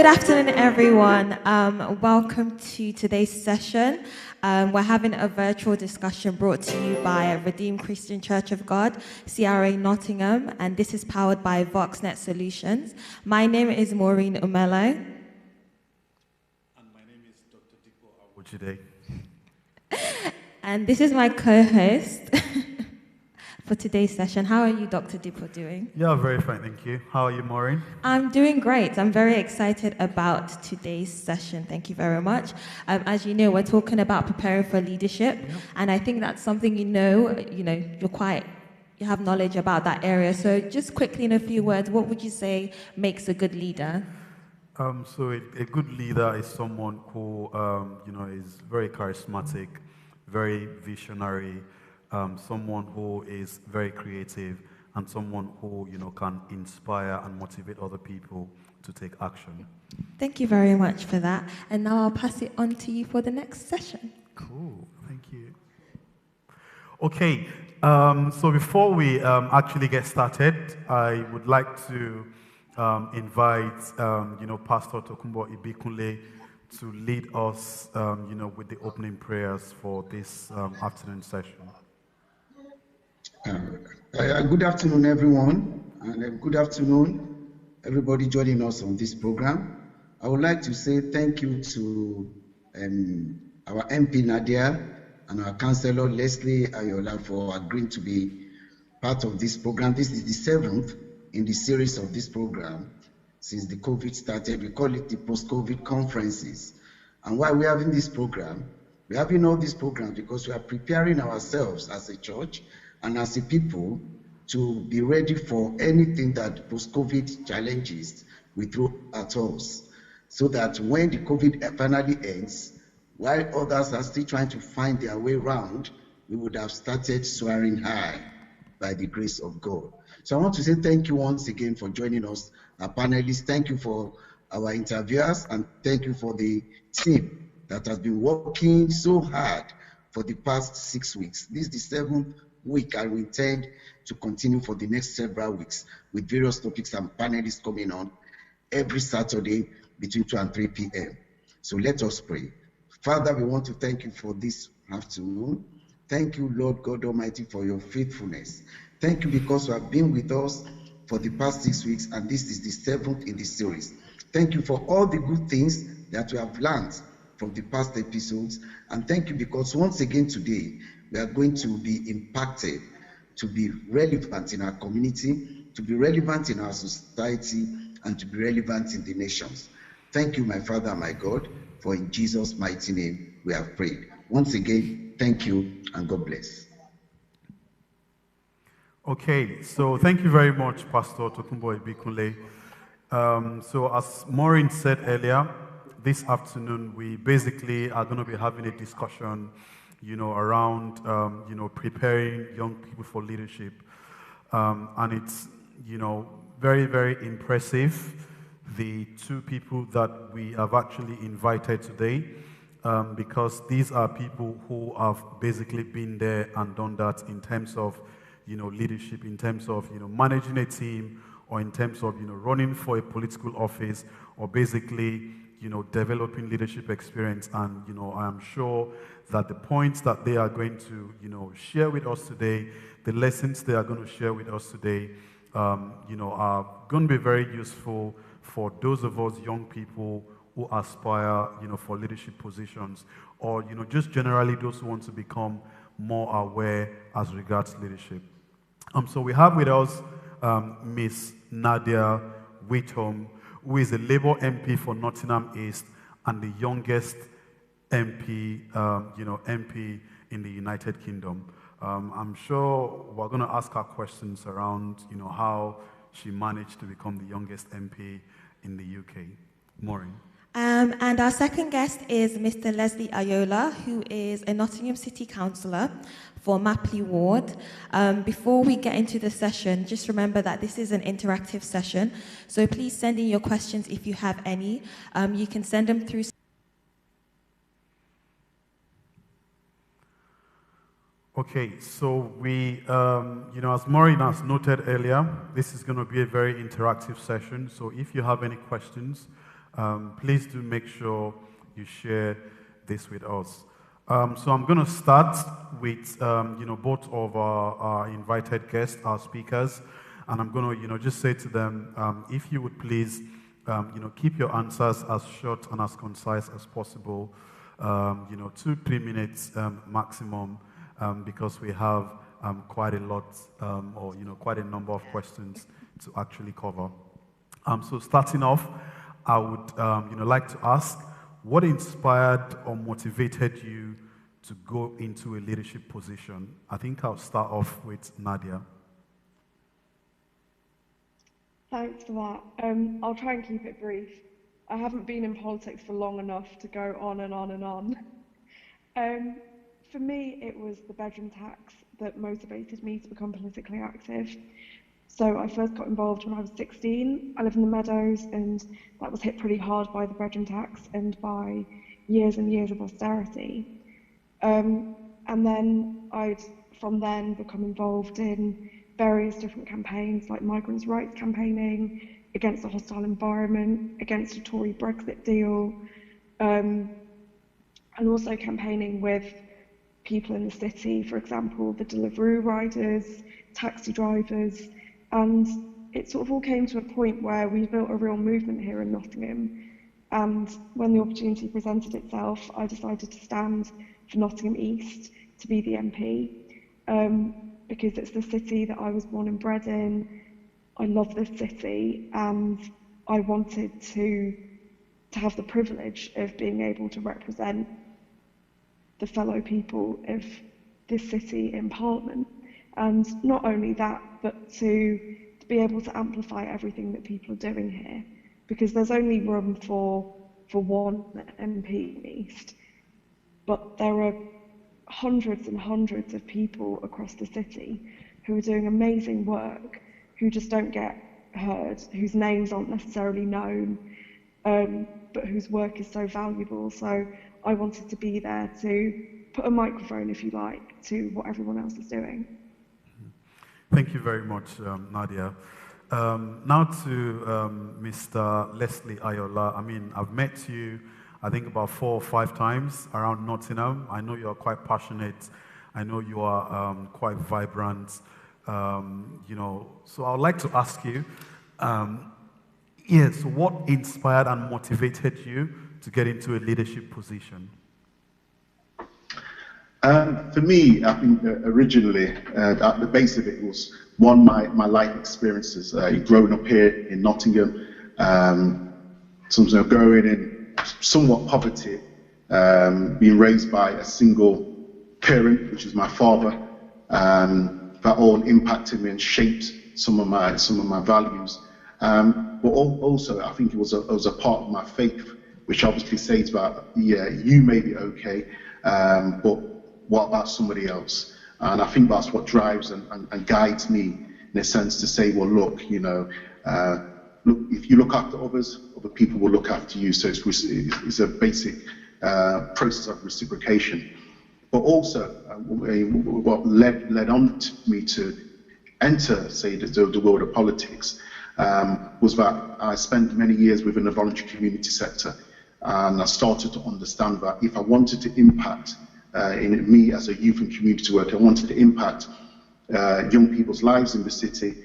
Good afternoon, everyone. Welcome to today's session. We're having a virtual discussion brought to you by Redeemed Christian Church of God, CRA Nottingham, and this is powered by VoxNet Solutions. My name is Maureen Umelo. And my name is Dr. Dipo Awojide. And this is my co-host for today's session. How are you, Dr. Dipo, doing? Yeah, very fine, thank you. How are you, Maureen? I'm doing great. I'm very excited about today's session. Thank you very much. As you know, we're talking about preparing for leadership, and I think that's something you have knowledge about that area. So just quickly in a few words, what would you say makes a good leader? So a good leader is someone who, is very charismatic, very visionary, someone who is very creative, and someone who, can inspire and motivate other people to take action. Thank you very much for that. And now I'll pass it on to you for the next session. Cool, thank you. Okay, so before we actually get started, I would like to invite, Pastor Tokunbo Ibikunle to lead us, with the opening prayers for this afternoon session. Good afternoon, everyone, and good afternoon, everybody joining us on this program. I would like to say thank you to our MP Nadia and our Councillor Leslie Ayoola for agreeing to be part of this program. This is the 7th in the series of this program since the COVID started. We call it the post-COVID conferences. And why we're having this program, we're having all these programs because we are preparing ourselves as a church and as a people to be ready for anything that post-COVID challenges we throw at us, so that when the COVID finally ends, while others are still trying to find their way around, we would have started soaring high by the grace of God. So I want to say thank you once again for joining us, our panelists. Thank you for our interviewers, and thank you for the team that has been working so hard for the past 6 weeks. This is the 7th week, and we intend to continue for the next several weeks with various topics and panelists coming on every Saturday between 2 and 3 p.m. So let us pray. Father, we want to thank you for this afternoon. Thank you, Lord God Almighty, for your faithfulness. Thank you because you have been with us for the past 6 weeks, and this is the 7th in the series. Thank you for all the good things that we have learned from the past episodes, and thank you because once again today, we are going to be impacted to be relevant in our community, to be relevant in our society, and to be relevant in the nations. Thank you, my Father, my God, for in Jesus' mighty name we have prayed. Once again, thank you, and God bless. Okay, so thank you very much, Pastor Tokunbo Ibikunle. So as Maureen said earlier, this afternoon we basically are going to be having a discussion around, preparing young people for leadership. And it's, very, very impressive, the two people that we have actually invited today, because these are people who have basically been there and done that in terms of, leadership, in terms of, managing a team, or in terms of, running for a political office, or basically, developing leadership experience. And, I am sure that the points that they are going to, share with us today, the lessons they are going to share with us today, are going to be very useful for those of us young people who aspire, for leadership positions, or, just generally those who want to become more aware as regards leadership. So we have with us Miss Nadia Whittome, who is a Labour MP for Nottingham East and the youngest MP, MP in the United Kingdom. I'm sure we're going to ask her questions around, how she managed to become the youngest MP in the UK. Maureen. And our second guest is Mr. Leslie Ayoola, who is a Nottingham City Councillor for Mapley Ward. Before we get into the session, just remember that this is an interactive session, so please send in your questions if you have any. You can send them through. Okay, so we, as Maureen has noted earlier, this is going to be a very interactive session. So if you have any questions, Please do make sure you share this with us. So I'm going to start with both of our invited guests, our speakers, and I'm going to just say to them, if you would please keep your answers as short and as concise as possible. 2-3 minutes maximum, because we have quite a lot or quite a number of questions to actually cover. So starting off, I would like to ask, what inspired or motivated you to go into a leadership position? I think I'll start off with Nadia. Thanks for that. I'll try and keep it brief. I haven't been in politics for long enough to go on and on and on. For me, it was the bedroom tax that motivated me to become politically active. So I first got involved when I was 16. I live in the Meadows, and that was hit pretty hard by the bedroom tax and by years and years of austerity. And then from then become involved in various different campaigns like migrants' rights campaigning, against a hostile environment, against a Tory Brexit deal, and also campaigning with people in the city, for example, the Deliveroo riders, taxi drivers, and it sort of all came to a point where we built a real movement here in Nottingham. And when the opportunity presented itself, I decided to stand for Nottingham East to be the MP, because it's the city that I was born and bred in. I love this city, and I wanted to have the privilege of being able to represent the fellow people of this city in Parliament. And not only that, but to be able to amplify everything that people are doing here, because there's only room for one MP in East, but there are hundreds and hundreds of people across the city who are doing amazing work, who just don't get heard, whose names aren't necessarily known, but whose work is so valuable. So I wanted to be there to put a microphone, if you like, to what everyone else is doing. Thank you very much, Nadia. Now to Mr. Leslie Ayoola. I mean, I've met you, I think, about 4 or 5 times around Nottingham. I know you are quite passionate. I know you are quite vibrant. So I would like to ask you, so what inspired and motivated you to get into a leadership position? For me, I think originally, at the base of it was one, my life experiences, growing up here in Nottingham, growing in somewhat poverty, being raised by a single parent, which is my father, that all impacted me and shaped some of my values. But also, I think it was a part of my faith, which obviously says that, yeah, you may be okay, but what about somebody else? And I think that's what drives and guides me, in a sense, to say, well, look, if you look after others, other people will look after you. So it's a basic process of reciprocation. But also, what led on to me to enter, say, the world of politics, was that I spent many years within the voluntary community sector, and I started to understand that if I wanted to impact in me as a youth and community worker, I wanted to impact young people's lives in the city.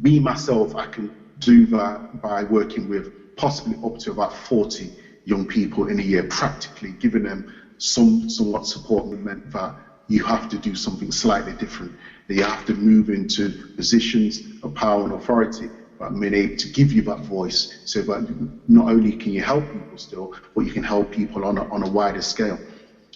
Me, myself, I can do that by working with possibly up to about 40 young people in a year, practically giving them somewhat support. And meant that you have to do something slightly different, that you have to move into positions of power and authority, but being able to give you that voice, so that not only can you help people still, but you can help people on a wider scale.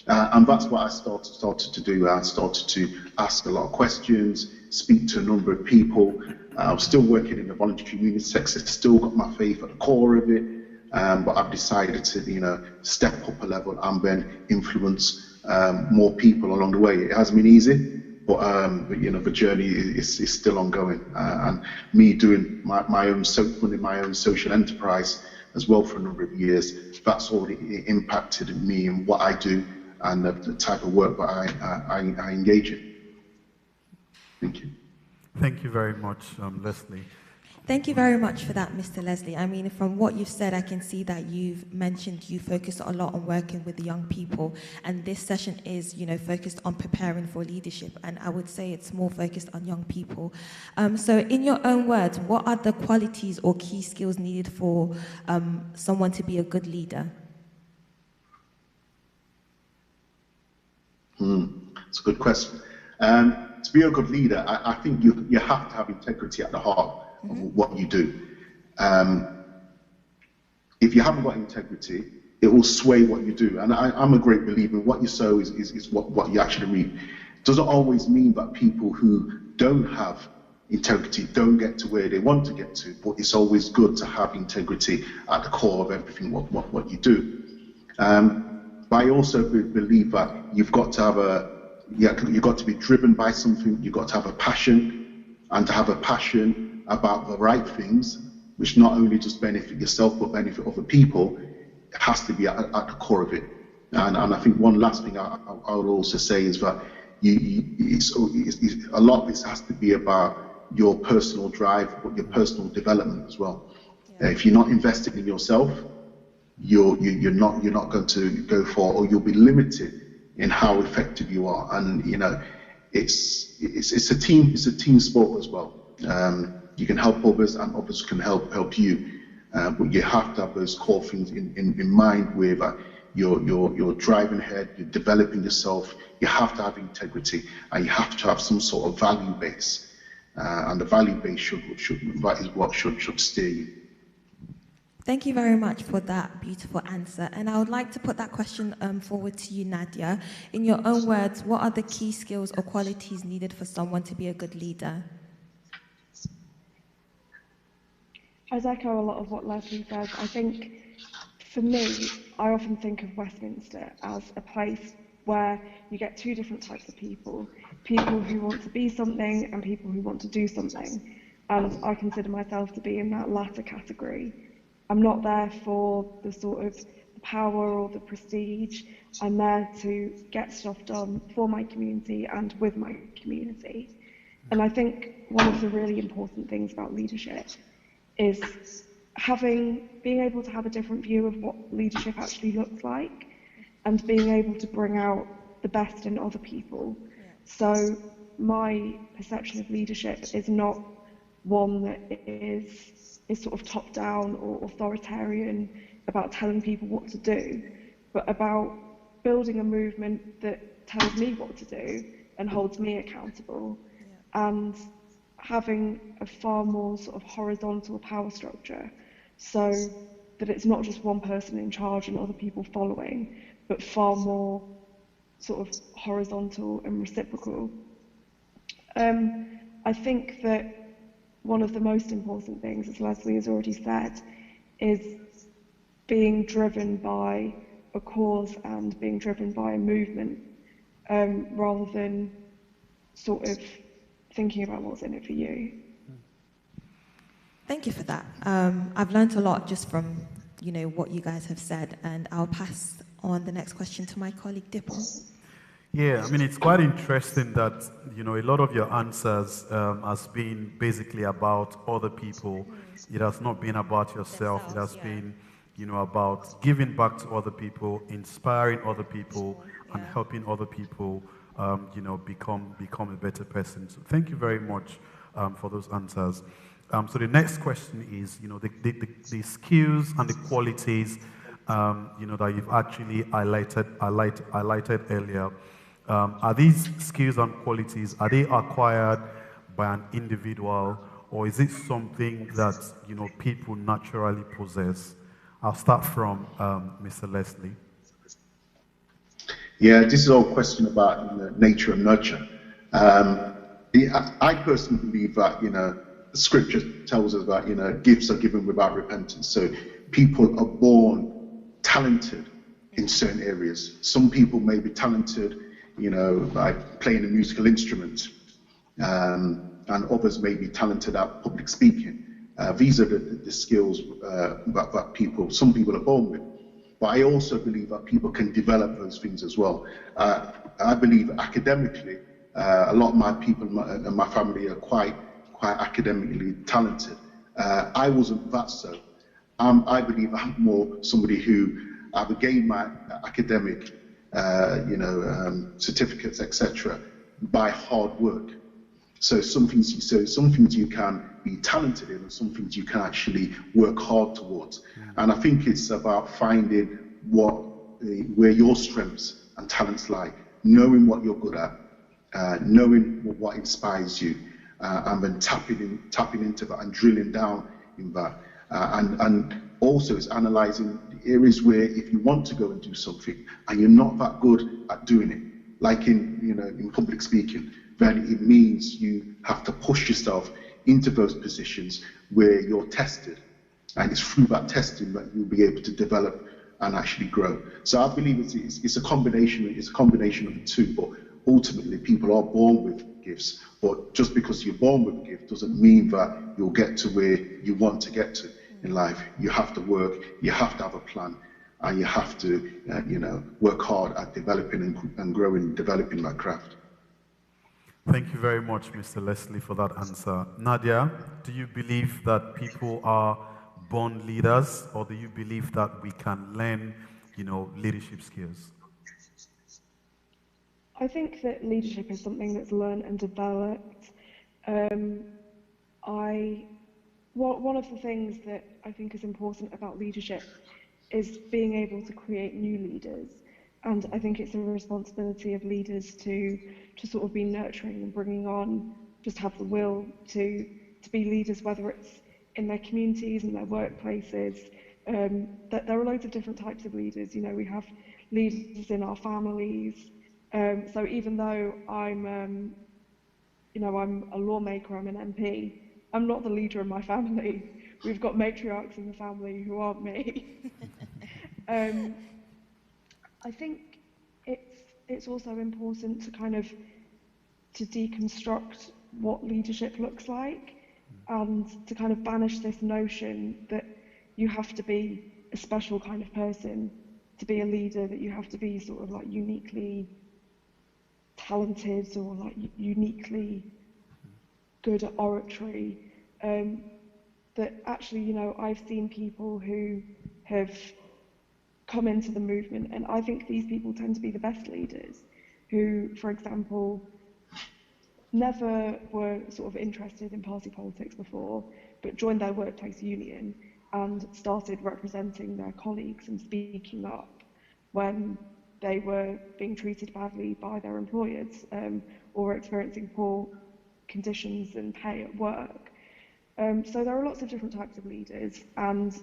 And that's what I started to do. I started to ask a lot of questions, speak to a number of people. I was still working in the voluntary community sector, still got my faith at the core of it, but I've decided to, step up a level and then influence more people along the way. It hasn't been easy, but the journey is still ongoing. And me doing my own social enterprise as well for a number of years, that's already impacted me in what I do and the type of work that I engage in. Thank you. Thank you very much, Leslie. Thank you very much for that, Mr. Leslie. I mean, from what you've said, I can see that you've mentioned you focus a lot on working with the young people, and this session is, focused on preparing for leadership, and I would say it's more focused on young people. So in your own words, what are the qualities or key skills needed for someone to be a good leader? It's a good question. To be a good leader, I think you have to have integrity at the heart of what you do. If you haven't got integrity, it will sway what you do. And I'm a great believer, what you sow is what you actually reap. It doesn't always mean that people who don't have integrity don't get to where they want to get to, but it's always good to have integrity at the core of everything what you do. But I also believe that you've got to be driven by something. You've got to have a passion, and to have a passion about the right things, which not only just benefit yourself but benefit other people, it has to be at the core of it. And I think one last thing I would also say is that a lot of this has to be about your personal drive, but your personal development as well. Yeah. If you're not investing in yourself, you're not going to go far, or you'll be limited in how effective you are. And it's a team sport as well. You can help others, and others can help you, but you have to have those core things in mind, where you're driving ahead, you're developing yourself. You have to have integrity, and you have to have some sort of value base, and the value base should steer you. Thank you very much for that beautiful answer. And I would like to put that question forward to you, Nadia. In your own words, what are the key skills or qualities needed for someone to be a good leader? I'd echo a lot of what Leslie says. I think, for me, I often think of Westminster as a place where you get two different types of people who want to be something and people who want to do something. And I consider myself to be in that latter category. I'm not there for the sort of power or the prestige. I'm there to get stuff done for my community and with my community. And I think one of the really important things about leadership is being able to have a different view of what leadership actually looks like, and being able to bring out the best in other people. So my perception of leadership is not one that is sort of top down or authoritarian about telling people what to do, but about building a movement that tells me what to do and holds me accountable, and having a far more sort of horizontal power structure, so that it's not just one person in charge and other people following, but far more sort of horizontal and reciprocal. I think that one of the most important things, as Leslie has already said, is being driven by a cause and being driven by a movement, rather than sort of thinking about what's in it for you. Thank you for that. I've learned a lot just from what you guys have said, and I'll pass on the next question to my colleague Dipple. Yeah, I mean, it's quite interesting that a lot of your answers has been basically about other people. It has not been about yourself. It has been about giving back to other people, inspiring other people, and helping other people become a better person. So thank you very much for those answers. So the next question is, the skills and the qualities, that you've actually highlighted earlier. Are these skills and qualities, are they acquired by an individual, or is it something that people naturally possess? I'll start from Mr. Leslie. Yeah, this is all a question about nature and nurture. I personally believe that Scripture tells us that gifts are given without repentance. So people are born talented in certain areas. Some people may be talented, by playing a musical instrument, and others may be talented at public speaking. These are the skills that some people are born with. But I also believe that people can develop those things as well. I believe academically, a lot of my people and my family are quite academically talented. I wasn't that so. I believe I'm more somebody who I've gained my academic, certificates, etc., by hard work. So some things you can be talented in, and some things you can actually work hard towards. And I think it's about finding where your strengths and talents lie, knowing what you're good at, knowing what inspires you, and then tapping into that and drilling down in that. And also it's analysing the areas where if you want to go and do something and you're not that good at doing it, like in public speaking, then it means you have to push yourself into those positions where you're tested. And it's through that testing that you'll be able to develop and actually grow. So I believe it's a combination of the two, but ultimately people are born with gifts. But just because you're born with a gift doesn't mean that you'll get to where you want to get to in life. You have to work, you have to have a plan, and you have to work hard at developing and growing, developing that craft. Thank you very much, Mr. Leslie, for that answer. Nadia, do you believe that people are born leaders, or do you believe that we can learn, leadership skills? I think that leadership is something that's learned and developed. One of the things that I think is important about leadership is being able to create new leaders. And I think it's a responsibility of leaders to sort of be nurturing and bringing on, just have the will to be leaders, whether it's in their communities, in their workplaces. That there are loads of different types of leaders. We have leaders in our families. So even though I'm a lawmaker, I'm an MP, I'm not the leader of my family. We've got matriarchs in the family who aren't me. I think it's also important to kind of deconstruct what leadership looks like, and to kind of banish this notion that you have to be a special kind of person to be a leader, that you have to be sort of like uniquely talented or like uniquely good at oratory. That actually, I've seen people who have come into the movement, and I think these people tend to be the best leaders, who, for example, never were sort of interested in party politics before, but joined their workplace union and started representing their colleagues and speaking up when they were being treated badly by their employers, or were experiencing poor conditions and pay at work. So there are lots of different types of leaders, and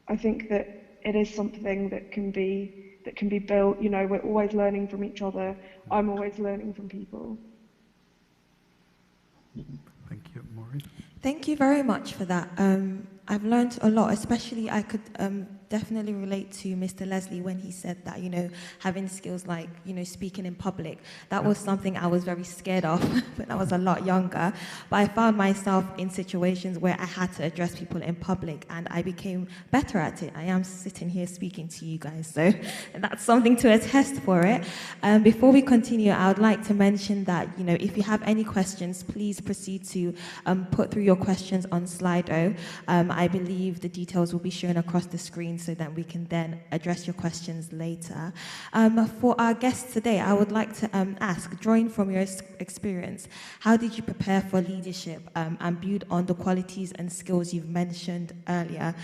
I think that it is something that can be built. We're always learning from each other. I'm always learning from people. Thank you, Maureen. Thank you very much for that. I've learned a lot, especially I could definitely relate to Mr. Leslie when he said that, having skills like, speaking in public. That was something I was very scared of when I was a lot younger. But I found myself in situations where I had to address people in public, and I became better at it. I am sitting here speaking to you guys, so that's something to attest for it. Before we continue, I would like to mention that, if you have any questions, please proceed to put through your questions on Slido. I believe the details will be shown across the screen so that we can then address your questions later. For our guests today, I would like to ask, drawing from your experience, how did you prepare for leadership and build on the qualities and skills you've mentioned earlier?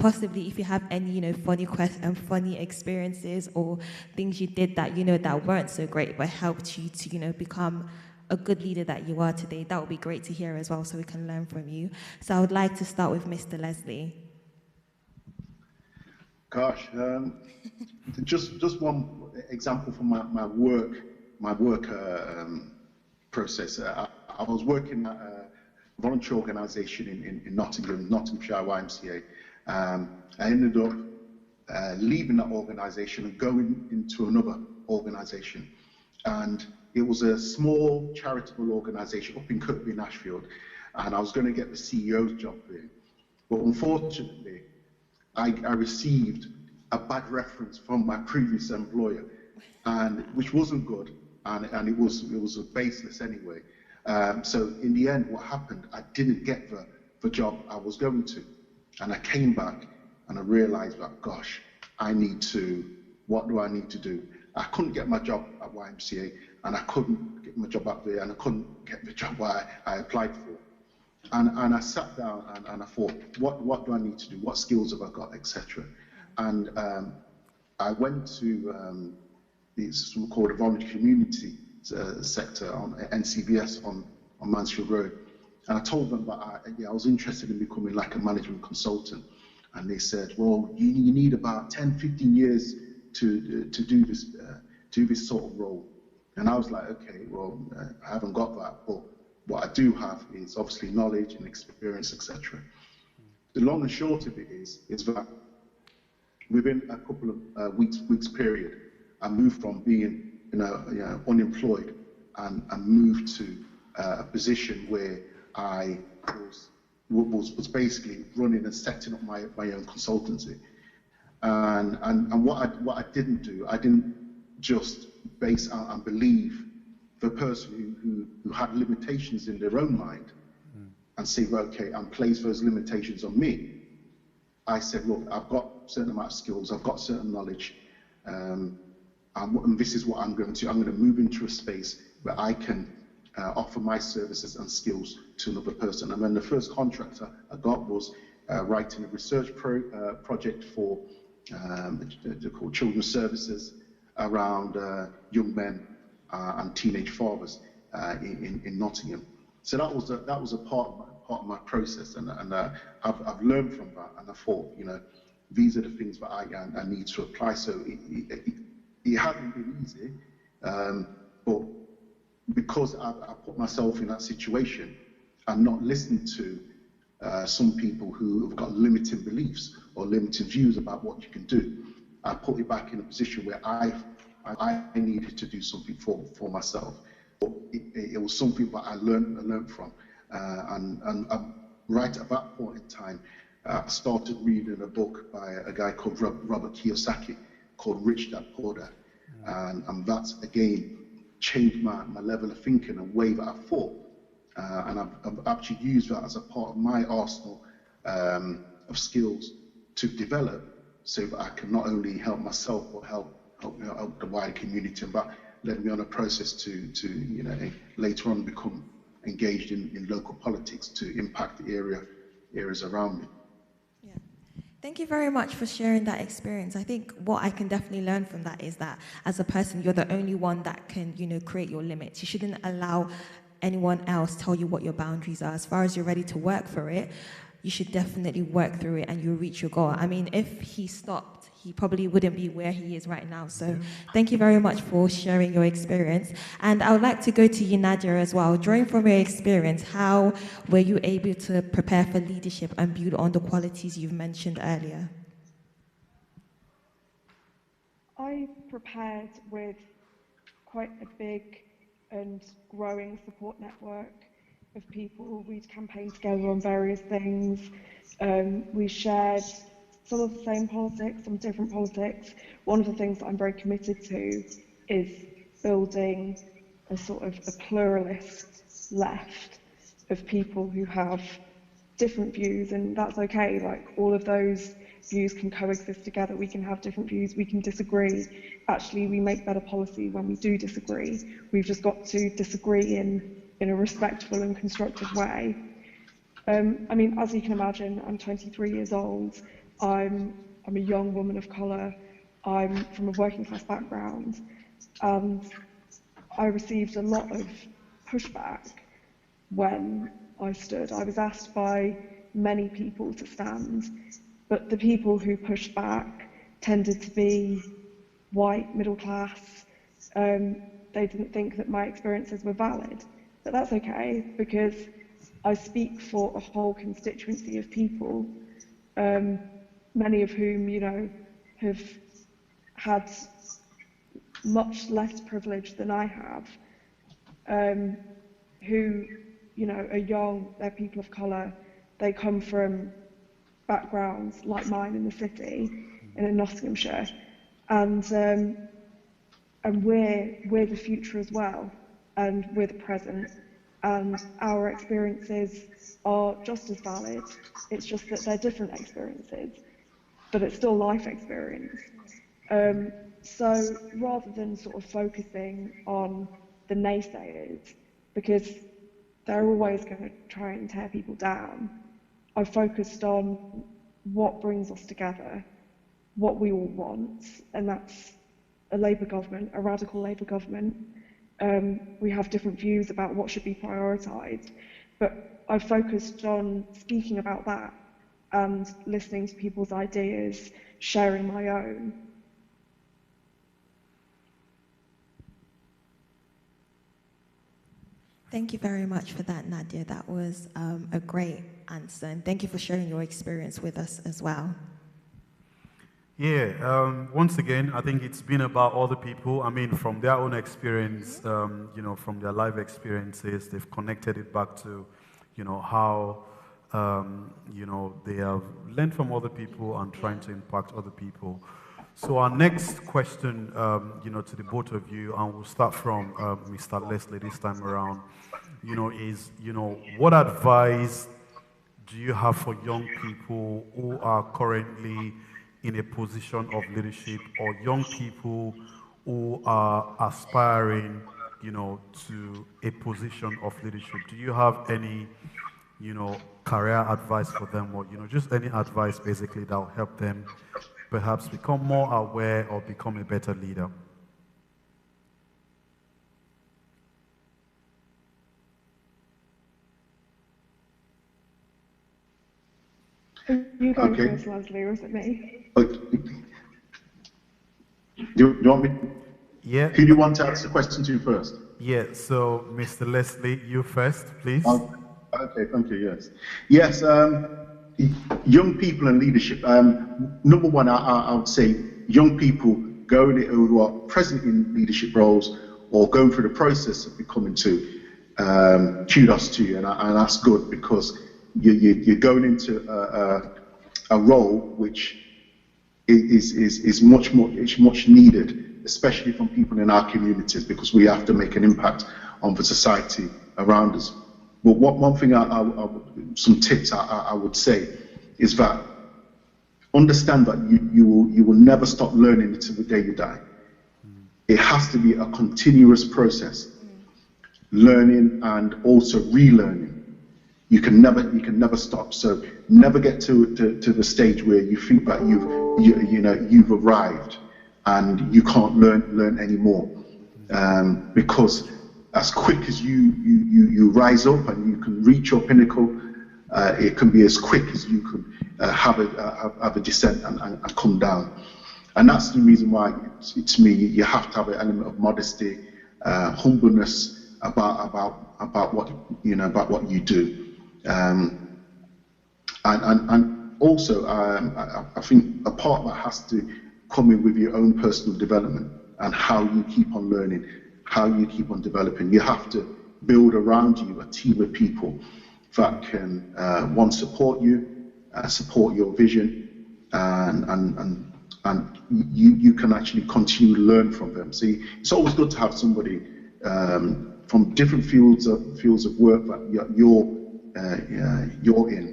Possibly if you have any funny experiences or things you did that that weren't so great but helped you to become a good leader that you are today, that would be great to hear as well, so we can learn from you. So I would like to start with Mr. Leslie. Gosh, just one example from my work process. I was working at a voluntary organisation in Nottinghamshire YMCA. I ended up leaving that organisation and going into another organisation, and it was a small charitable organisation up in Kirkby in Ashfield, and I was going to get the CEO's job there. But unfortunately, I received a bad reference from my previous employer, and which wasn't good, and it was baseless anyway. So in the end, what happened? I didn't get the job I was going to. And I came back and I realized that, gosh, what do I need to do? I couldn't get my job at YMCA, and I couldn't get my job up there, and I couldn't get the job I applied for. And I sat down and I thought, what do I need to do? What skills have I got, etc. And I went to it's called a voluntary community sector on NCBS on Mansfield Road. And I told them that I was interested in becoming like a management consultant. And they said, well, you need about 10, 15 years to do this sort of role. And I was like, okay, well, I haven't got that, but what I do have is obviously knowledge and experience, etc. The long and short of it is that within a couple of weeks period, I moved from being unemployed and moved to a position where I was basically running and setting up my own consultancy. And what I didn't do, I didn't just base out and believe the person who had limitations in their own mind and say, well, okay, and place those limitations on me. I said, look, I've got a certain amount of skills, I've got certain knowledge, and this is what I'm going to do. I'm going to move into a space where I can offer my services and skills to another person. And then the first contract I got was writing a research project for they're called Children's Services around young men and teenage fathers in Nottingham. So that was a part of my process, and I've learned from that. And I thought, these are the things that I need to apply. So it hasn't been easy, but because I put myself in that situation and not listened to some people who have got limiting beliefs or limiting views about what you can do, I put it back in a position where I needed to do something for myself. It was something that I learned from, and right at that point in time, I started reading a book by a guy called Robert Kiyosaki called Rich Dad Poor Dad, and that's again changed my level of thinking and way that I thought, and I've actually used that as a part of my arsenal of skills to develop, so that I can not only help myself but help the wider community, and that led me on a process to later on become engaged in local politics to impact the areas around me. Yeah. Thank you very much for sharing that experience. I think what I can definitely learn from that is that as a person, you're the only one that can, create your limits. You shouldn't allow anyone else tell you what your boundaries are. As far as you're ready to work for it, you should definitely work through it and you'll reach your goal. I mean, if he stopped, he probably wouldn't be where he is right now. So thank you very much for sharing your experience. And I would like to go to you, Nadia, as well. Drawing from your experience, how were you able to prepare for leadership and build on the qualities you've mentioned earlier? I prepared with quite a big and growing support network of people. We'd campaigned together on various things. We shared some of the same politics, some different politics. One of the things that I'm very committed to is building a sort of a pluralist left of people who have different views, and that's okay. Like, all of those views can coexist together. We can have different views, we can disagree. Actually, we make better policy when we do disagree. We've just got to disagree in a respectful and constructive way. I mean, as you can imagine, I'm 23 years old. I'm a young woman of colour. I'm from a working class background, and I received a lot of pushback when I stood. I was asked by many people to stand, but the people who pushed back tended to be white, middle class. They didn't think that my experiences were valid, but that's okay, because I speak for a whole constituency of people, many of whom, have had much less privilege than I have, who, are young, they're people of colour, they come from backgrounds like mine in the city, in Nottinghamshire, and we're the future as well, and we're the present, and our experiences are just as valid. It's just that they're different experiences, but it's still life experience. So rather than sort of focusing on the naysayers, because they're always going to try and tear people down, I've focused on what brings us together, what we all want, and that's a Labour government, a radical Labour government. We have different views about what should be prioritised, but I've focused on speaking about that and listening to people's ideas, sharing my own. Thank you very much for that, Nadia. That was a great answer, and thank you for sharing your experience with us as well. Yeah, once again, I think it's been about other people. I mean, from their own experience, you know, from their life experiences, they've connected it back to, you know, how, you know, they have learned from other people and trying to impact other people. So our next question, you know, to the both of you, and we'll start from Mr. Leslie this time around, you know, is, you know, what advice do you have for young people who are currently in a position of leadership, or young people who are aspiring, you know, to a position of leadership? Do you have any, you know, career advice for them, or, you know, just any advice basically that will help them perhaps become more aware or become a better leader? You go first, Leslie, or is it me? Do you want me? Yeah. Who do you want to ask the question to first? Yeah, so Mr. Leslie, you first, please. Okay, thank you, yes. Yes, young people and leadership. Number one, I would say young people who are present in leadership roles or going through the process of becoming to, kudos to you, and that's good, because you're going into a role which is much needed, especially from people in our communities, because we have to make an impact on the society around us. But one thing, some tips I would say is that understand that you will never stop learning until the day you die. It has to be a continuous process, learning and also relearning. You can never stop. So never get to the stage where you think that you've arrived and you can't learn anymore, because as quick as you rise up and you can reach your pinnacle, it can be as quick as you can have a descent and come down. And that's the reason why, to me, you have to have an element of modesty, humbleness about what you do. And also, I think a part that has to come in with your own personal development and how you keep on learning, how you keep on developing. You have to build around you a team of people that can, one, support you, support your vision, and you can actually continue to learn from them. See, it's always good to have somebody from different fields of work that you're in,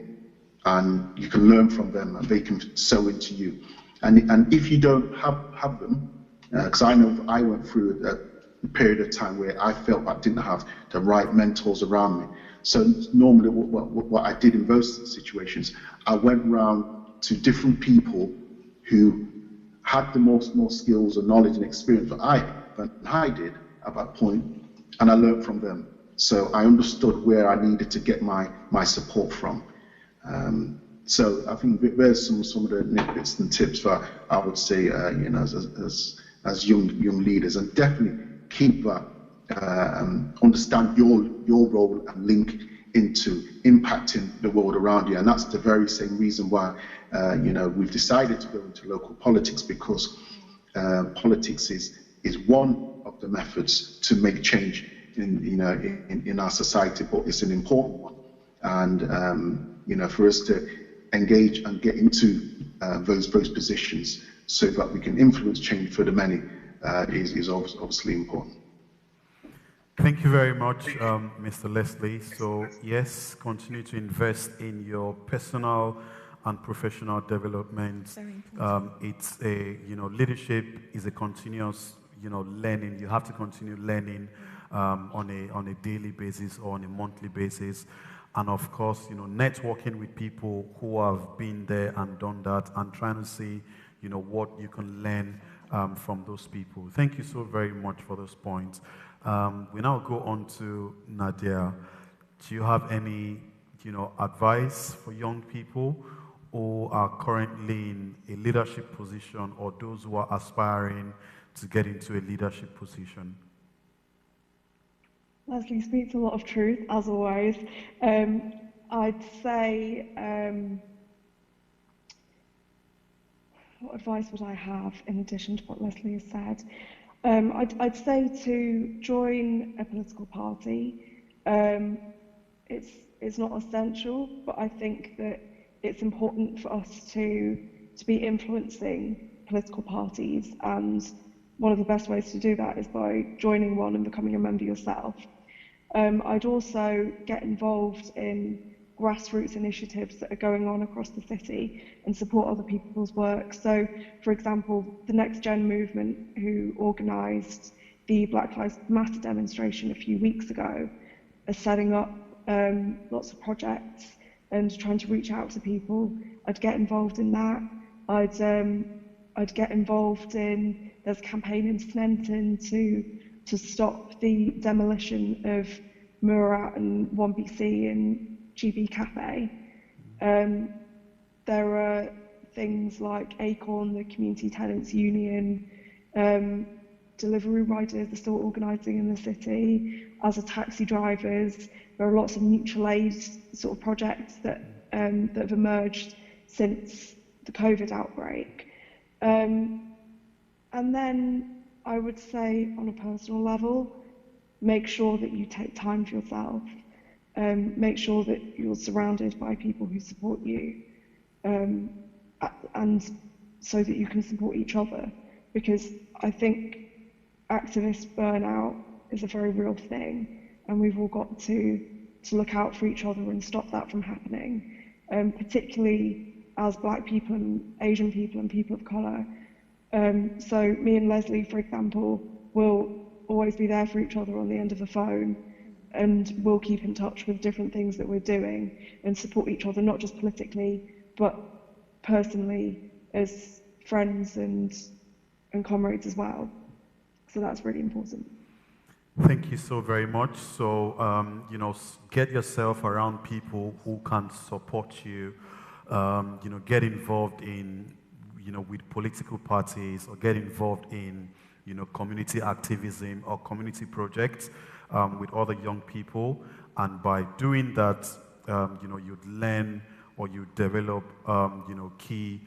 and you can learn from them, and they can sow into you. And if you don't have them, because I know I went through a period of time where I felt I didn't have the right mentors around me. So normally what I did in those situations, I went around to different people who had the more skills and knowledge and experience that I did at that point, and I learned from them. So I understood where I needed to get my support from. So I think there's some of the nitbits and tips that I would say, as young leaders, and definitely keep that, understand your role and link into impacting the world around you. And that's the very same reason why, we've decided to go into local politics, because politics is one of the methods to make change in our society, but it's an important one. And for us to engage and get into those positions so that we can influence change for the many is obviously important. Thank you very much, Mr. Leslie. So yes, continue to invest in your personal and professional development. Very important. It's a, leadership is a continuous, learning. You have to continue learning on a daily basis or on a monthly basis. And of course, networking with people who have been there and done that and trying to see, what you can learn from those people. Thank you so very much for those points. We now go on to Nadia. Do you have any, advice for young people who are currently in a leadership position or those who are aspiring to get into a leadership position? Leslie speaks a lot of truth, as always. I'd say, what advice would I have in addition to what Leslie has said? I'd say to join a political party. It's not essential, but I think that it's important for us to be influencing political parties, and one of the best ways to do that is by joining one and becoming a member yourself. I'd also get involved in grassroots initiatives that are going on across the city and support other people's work. So, for example, the Next Gen movement, who organised the Black Lives Matter demonstration a few weeks ago, are setting up lots of projects and trying to reach out to people. I'd get involved in that. I'd get involved in, there's a campaign in Sneinton to stop the demolition of Murat and 1BC and GB Cafe. There are things like Acorn, the Community Tenants Union, delivery riders are still organising in the city, as are taxi drivers. There are lots of mutual aid sort of projects that have emerged since the COVID outbreak. And then I would say, on a personal level, make sure that you take time for yourself. Make sure that you're surrounded by people who support you, and so that you can support each other. Because I think activist burnout is a very real thing, and we've all got to look out for each other and stop that from happening, particularly as Black people and Asian people and people of colour. So me and Leslie, for example, will always be there for each other on the end of the phone, and we'll keep in touch with different things that we're doing and support each other, not just politically, but personally as friends and comrades as well. So that's really important. Thank you so very much. So, get yourself around people who can support you, get involved in, with political parties, or get involved in, community activism or community projects with other young people. And by doing that, you'd learn or you develop, key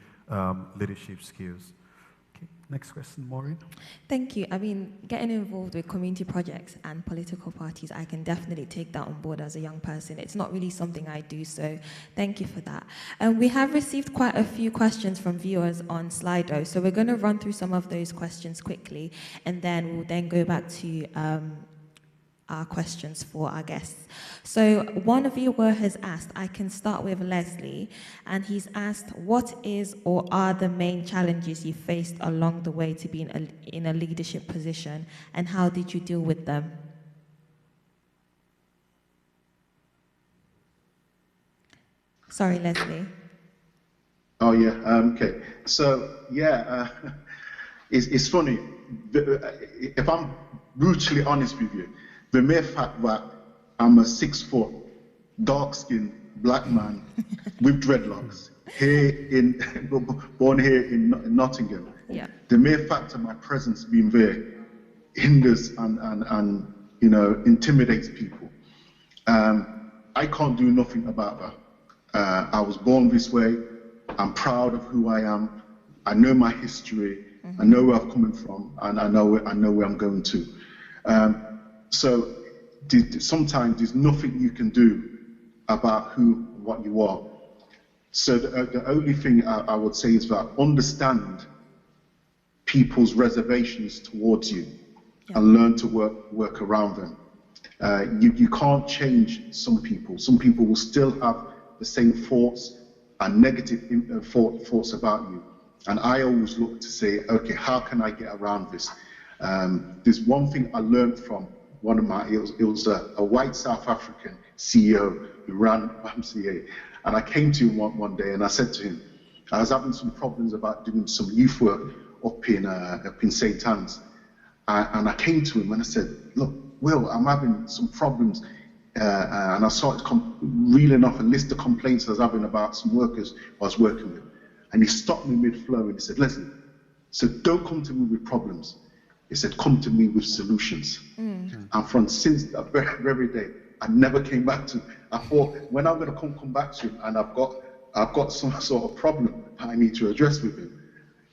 leadership skills. Next question, Maureen. Thank you. I mean, getting involved with community projects and political parties, I can definitely take that on board as a young person. It's not really something I do, so thank you for that. We have received quite a few questions from viewers on Slido, so we're going to run through some of those questions quickly, and then we'll then go back to our questions for our guests. So one viewer has asked, I can start with Leslie, and he's asked, what is or are the main challenges you faced along the way to being in a leadership position, and how did you deal with them? Sorry, Leslie. Oh, yeah, okay. So, yeah, it's funny. If I'm brutally honest with you, the mere fact that I'm a 6-foot, dark-skinned black man with dreadlocks, born here in Nottingham, Yeah. the mere fact of my presence being there hinders and intimidates people. I can't do nothing about that. I was born this way. I'm proud of who I am. I know my history. Mm-hmm. I know where I've come from, and I know where I'm going to. So sometimes there's nothing you can do about what you are. So the only thing I would say is that understand people's reservations towards you, yeah, and learn to work around them. You can't change some people. Some people will still have the same thoughts and negative thoughts about you. And I always look to say, okay, how can I get around this? There's one thing I learned from one of my, it was a white South African CEO who ran YMCA. And I came to him one day and I said to him, I was having some problems about doing some youth work up in St. Anne's. And I came to him and I said, look, Will, I'm having some problems. And I started reeling off a list of complaints I was having about some workers I was working with. And he stopped me mid-flow and he said, Leslie, don't come to me with problems. He said, come to me with solutions. And since that very day, I never came back to him. I thought, when I'm going to come back to him and I've got some sort of problem that I need to address with him,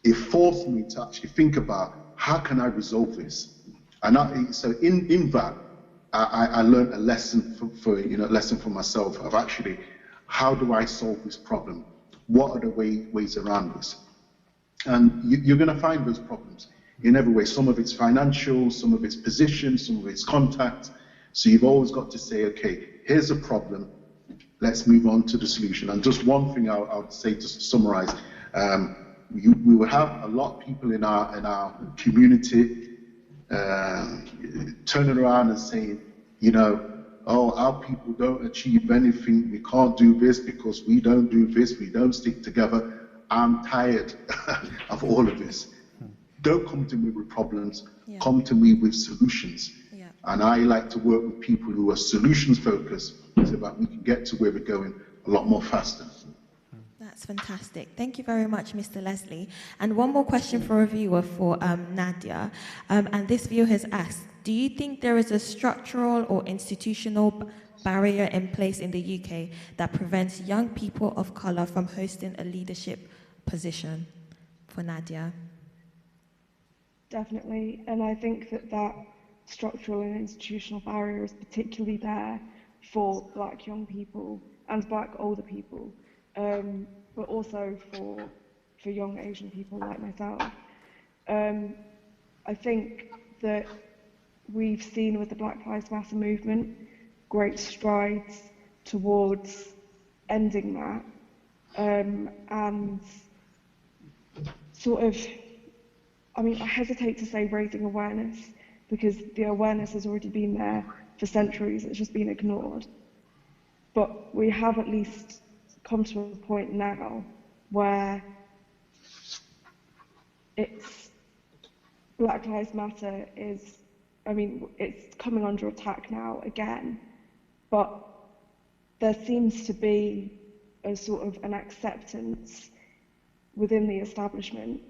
it forced me to actually think about how can I resolve this. And so in that, I learned a lesson for myself of actually, how do I solve this problem? What are the ways around this? And you're going to find those problems in every way. Some of it's financial, some of it's position, some of it's contact. So you've always got to say, okay, here's a problem. Let's move on to the solution. And just one thing I would say to summarize, we will have a lot of people in our community turning around and saying, oh, our people don't achieve anything. We can't do this because we don't do this. We don't stick together. I'm tired of all of this. Don't come to me with problems. Come to me with solutions. And I like to work with people who are solutions focused so that we can get to where we're going a lot more faster. That's fantastic. Thank you very much, Mr. Leslie. And one more question for a viewer for Nadia. And this viewer has asked, do you think there is a structural or institutional barrier in place in the UK that prevents young people of colour from hosting a leadership position? For Nadia. Definitely. And I think that structural and institutional barrier is particularly there for Black young people and Black older people. But also for young Asian people like myself. I think that we've seen with the Black Lives Matter movement great strides towards ending that, and sort of, I hesitate to say raising awareness because the awareness has already been there for centuries, it's just been ignored. But we have at least come to a point now where Black Lives Matter is, it's coming under attack now again, but there seems to be a sort of an acceptance within the establishment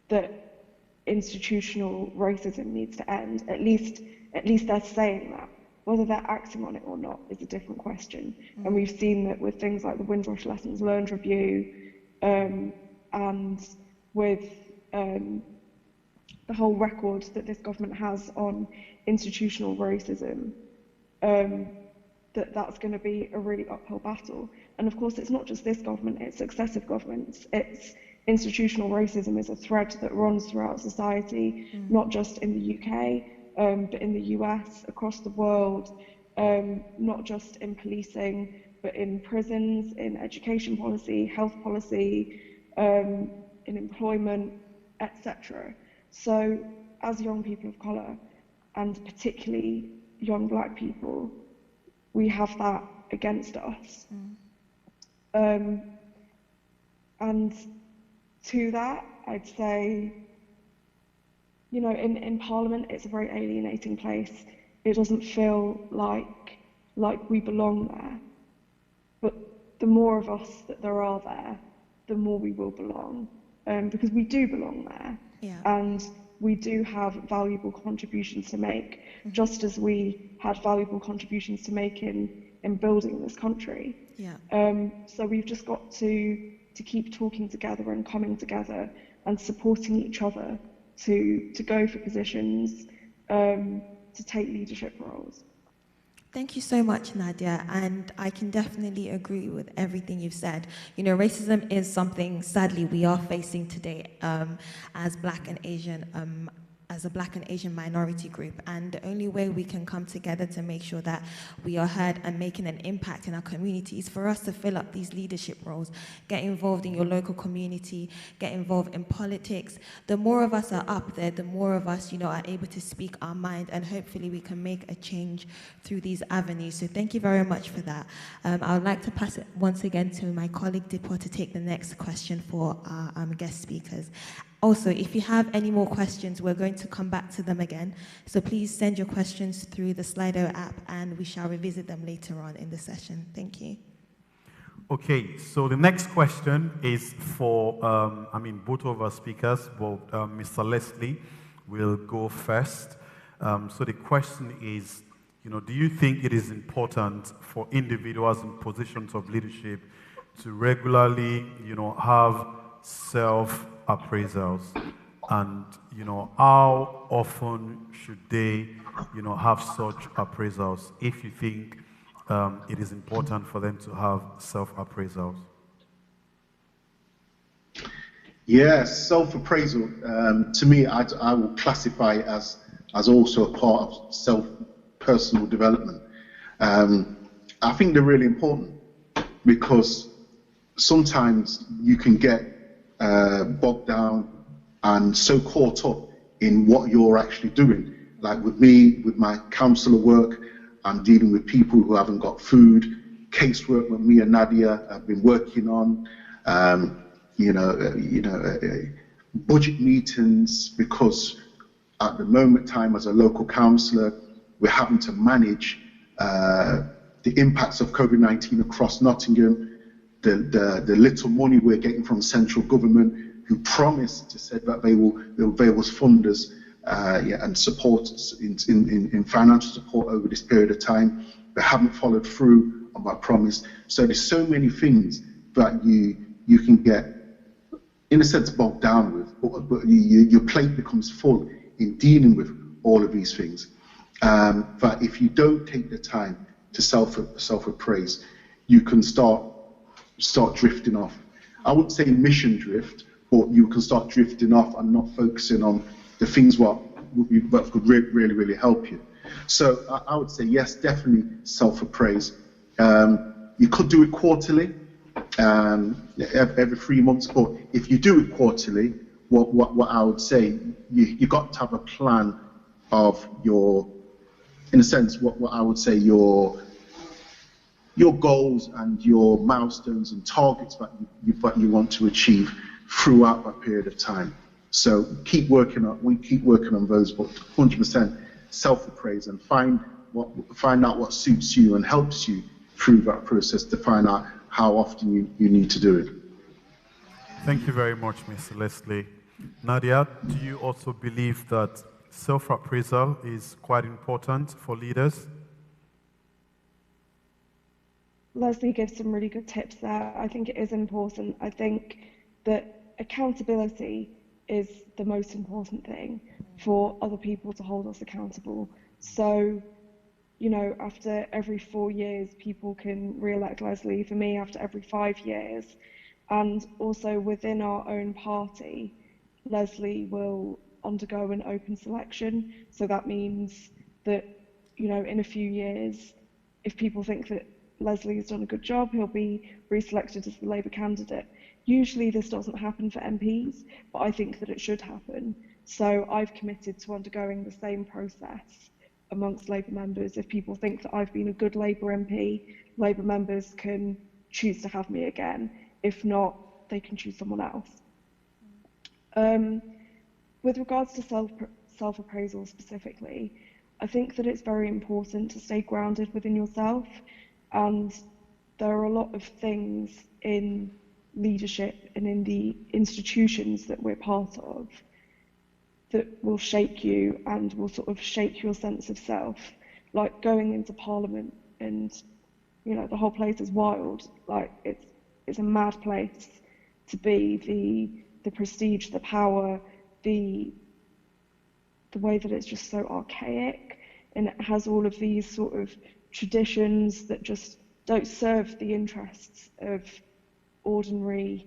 that institutional racism needs to end. At least they're saying that. Whether they're acting on it or not is a different question. And we've seen that with things like the Windrush Lessons Learned Review, and with the whole record that this government has on institutional racism, that's going to be a really uphill battle. And of course, it's not just this government, it's successive governments. It's institutional racism is a thread that runs throughout society, not just in the UK, but in the US, across the world, not just in policing, but in prisons, in education policy, health policy, in employment, etc. So as young people of colour, and particularly young Black people, we have that against us. And to that, I'd say, in Parliament, it's a very alienating place. It doesn't feel like we belong there. But the more of us that there are there, the more we will belong, because we do belong there. And we do have valuable contributions to make, just as we had valuable contributions to make in building this country. So we've just got to keep talking together and coming together and supporting each other to go for positions, to take leadership roles. Thank you so much, Nadia, and I can definitely agree with everything you've said. Racism is something, sadly, we are facing today as Black and Asian, as a Black and Asian minority group. And the only way we can come together to make sure that we are heard and making an impact in our communities for us to fill up these leadership roles, get involved in your local community, get involved in politics. The more of us are up there, the more of us, are able to speak our mind, and hopefully we can make a change through these avenues. So thank you very much for that. I would like to pass it once again to my colleague Dipo to take the next question for our guest speakers. Also, if you have any more questions, we're going to come back to them again. So please send your questions through the Slido app and we shall revisit them later on in the session. Thank you. Okay, so the next question is for, both of our speakers, but Mr. Leslie will go first. So the question is, do you think it is important for individuals in positions of leadership to regularly, have self-appraisals? And, how often should they, have such appraisals if you think it is important for them to have self-appraisals? Yes, self-appraisal, to me, I will classify as also a part of personal development. I think they're really important because sometimes you can get bogged down and so caught up in what you're actually doing. Like with me, with my counsellor work, I'm dealing with people who haven't got food. Casework with me and Nadia have been working on, budget meetings, because at the moment time as a local counsellor, we're having to manage the impacts of COVID-19 across Nottingham, the little money we're getting from central government, who promised to said that they will fund us and support us in financial support over this period of time. They haven't followed through on that promise. So there's so many things that you can get, in a sense, bogged down with, but your plate becomes full in dealing with all of these things. But if you don't take the time to self-appraise, you can start drifting off. I wouldn't say mission drift, but you can start drifting off and not focusing on the things that could really, really help you. So I would say yes, definitely self-appraise. You could do it quarterly, every 3 months, but if you do it quarterly, what I would say, you got to have a plan of your, in a sense, what I would say your goals and your milestones and targets that you want to achieve throughout that period of time. So keep working on those, but 100% self-appraise and find out what suits you and helps you through that process to find out how often you need to do it. Thank you very much, Mr. Leslie. Nadia, do you also believe that self-appraisal is quite important for leaders? Leslie gives some really good tips there. I think it is important. I think that accountability is the most important thing for other people to hold us accountable. So, after every 4 years, people can re-elect Leslie. For me, after every 5 years. And also within our own party, Leslie will undergo an open selection. So that means that, in a few years, if people think that Leslie has done a good job, he'll be reselected as the Labour candidate. Usually this doesn't happen for MPs, but I think that it should happen. So I've committed to undergoing the same process amongst Labour members. If people think that I've been a good Labour MP, Labour members can choose to have me again. If not, they can choose someone else. With regards to self-appraisal specifically, I think that it's very important to stay grounded within yourself, and there are a lot of things in leadership and in the institutions that we're part of that will shake you and will sort of shake your sense of self. Like going into Parliament and, the whole place is wild. Like it's a mad place to be. The prestige, the power, the way that it's just so archaic, and it has all of these sort of traditions that just don't serve the interests of ordinary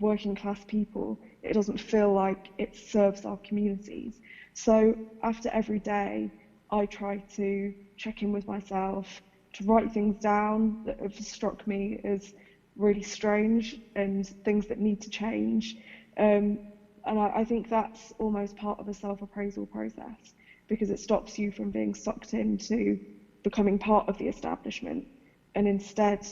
working class people, it doesn't feel like it serves our communities. So after every day, I try to check in with myself, to write things down that have struck me as really strange and things that need to change. And I think that's almost part of a self-appraisal process, because it stops you from being sucked into becoming part of the establishment, and instead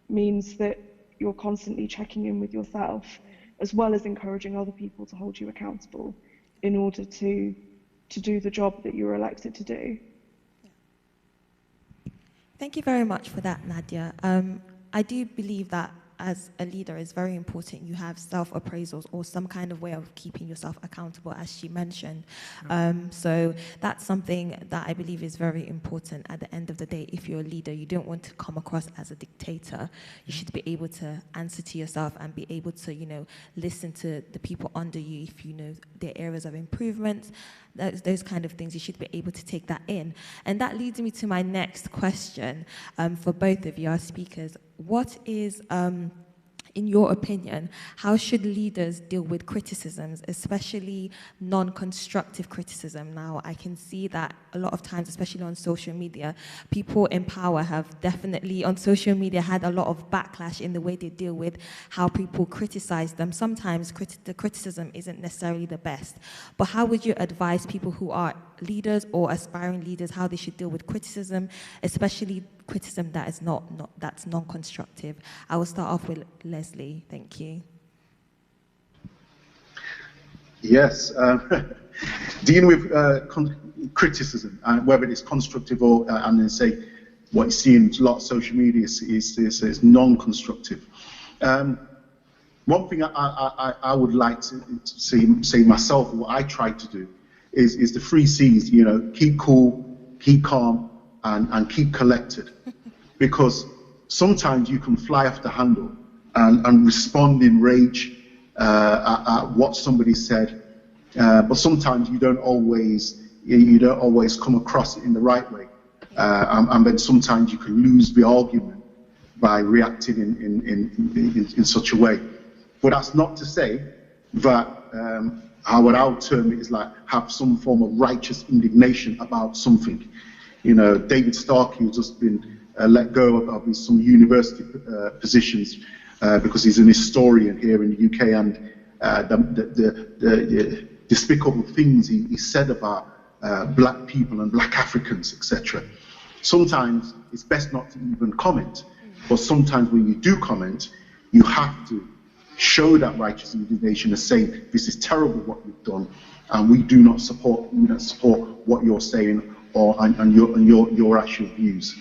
means that you're constantly checking in with yourself, as well as encouraging other people to hold you accountable in order to do the job that you were elected to do. Thank you very much for that, Nadia. I do believe that as a leader, it's very important you have self-appraisals or some kind of way of keeping yourself accountable, as she mentioned. So that's something that I believe is very important at the end of the day. If you're a leader, you don't want to come across as a dictator. You should be able to answer to yourself and be able to, listen to the people under you if you know their areas of improvement. Those kind of things, you should be able to take that in. And that leads me to my next question for both of you, our speakers. What is, in your opinion, how should leaders deal with criticisms, especially non-constructive criticism? Now, I can see that a lot of times, especially on social media, people in power have definitely on social media had a lot of backlash in the way they deal with how people criticize them. Sometimes the criticism isn't necessarily the best. But how would you advise people who are leaders or aspiring leaders how they should deal with criticism, especially criticism that is that's non-constructive? I will start off with Leslie. Thank you. Yes, dealing with criticism, and whether it's constructive or, and then say what you see in a lot of social media is non-constructive. One thing I would like to say myself, what I try to do is the 3 C's. Keep cool, keep calm, and keep collected, because sometimes you can fly off the handle and respond in rage at what somebody said, but sometimes you don't always come across it in the right way, and then sometimes you can lose the argument by reacting in such a way. But that's not to say that what I would term it is like have some form of righteous indignation about something. David Starkey has just been let go of some university positions because he's an historian here in the UK, and the despicable things he said about black people and black Africans, etc. Sometimes it's best not to even comment, but sometimes when you do comment, you have to show that righteous indignation and say, this is terrible what you've done, and we do not support what you're saying and your actual views.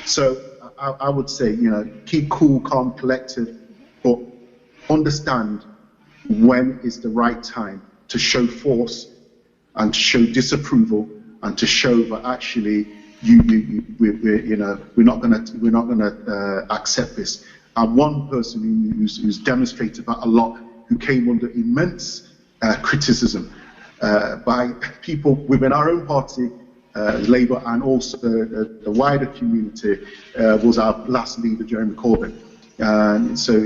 So I would say, keep cool, calm, collected, but understand when is the right time to show force and to show disapproval and to show that actually we're not gonna accept this. And one person who's demonstrated that a lot, who came under immense criticism by people within our own party, Labour, and also the wider community, was our last leader, Jeremy Corbyn. And so